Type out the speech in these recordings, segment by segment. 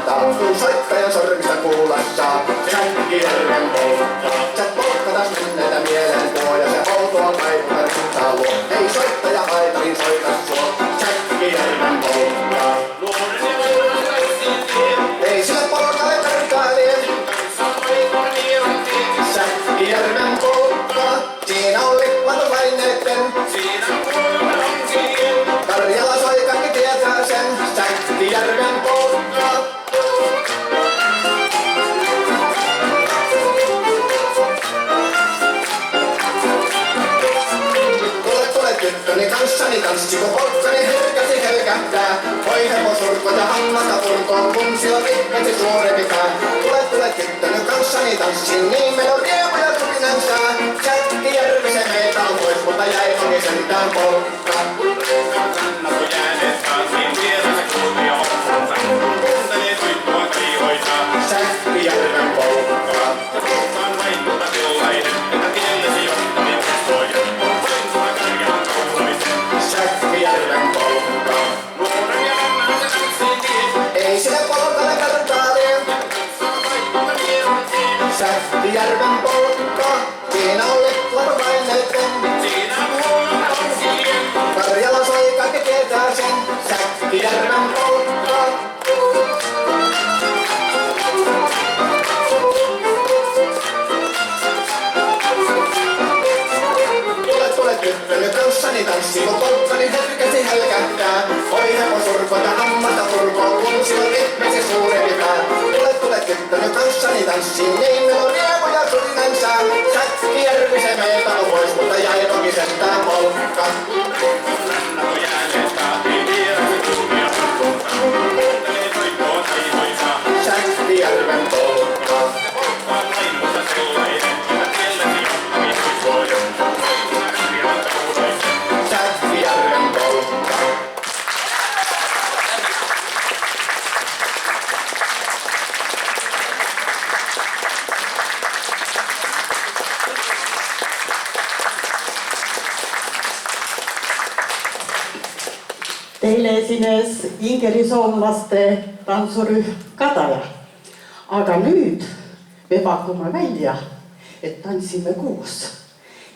Kun soittajan sormista kuulla saa, säkkijärven polttaa. Sä polttatas menneitä mielen tuo ja se outoa kaivutarkuntaa luo. Hei soittaja haitarin soitas suo, säkkijärven polttaa. Ei sille porokalle tarkkailien, säkkijärven polttaa. Siinä on lippatosaineitten, Karjala soi kaikki tietää sen, säkkijärven polttaa. Tyttöni kanssani tanssi, kun polttani herkäsi helkähtää. Oi hevosurkko ja hammata purkoon, kun sillä rikmeti suorempi pää. Tule tyttöni kanssani tanssi, niin meillä on riemu ja tupinansa. Säkkijärvi se meitä on pois, mutta jäi ohi sentään polkkaa. Kun reiskaan kannattu jääneet taas, niin vielä se kuulti jo loppuunsa. Kuuntelee tuittua kriihoitaa, Säkkijärven polkkaa. Polkkaan vain, mutta sellainen, että tiellesi johtavia uskoja. Säkkijärven polkkaa. Nuoren ja vanhan se tanssii niin. Ei sille polkalle kartaaleen. Säkkijärven polkkaa. Siinä on lipplatopaineitten. Siinä huolta on silien. Karjala soi kaikki tietää sen. Säkkijärven polkkaa. Tule tyttöni kanssani tanssi, kun polttani herkäsi helkähtää. Oi hevosurko ja hammata purkoon, kun sillä rikmesi suurempi pää. Tule tyttöni kanssani tanssi, niin meillä on riemu ja surinansa. Säkkijärvi se meiltä on pois, mutta jäi toki sentään polkka. Rannako jääneet taatiin, vielä se kuulija harkunta. Kuuntelee soittoon aivoisa, Säkkijärven polkkaa. Se polkkaa lain, mutta sellainen, että tiellesi johtavia uskoja. Säkkijärven polkkaa. Teille esines Inkeri Sommaste tanssuri Kataja. Aga nüüd me pakume välja, et tantsime koos.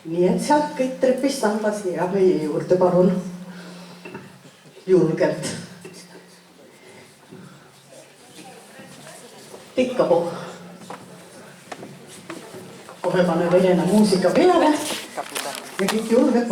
Nii et sealt kõik trepist alla siia meie juurde, palun. Julgelt. Tikkapu. Kohe pane Venena muusika peale ja kõik julgelt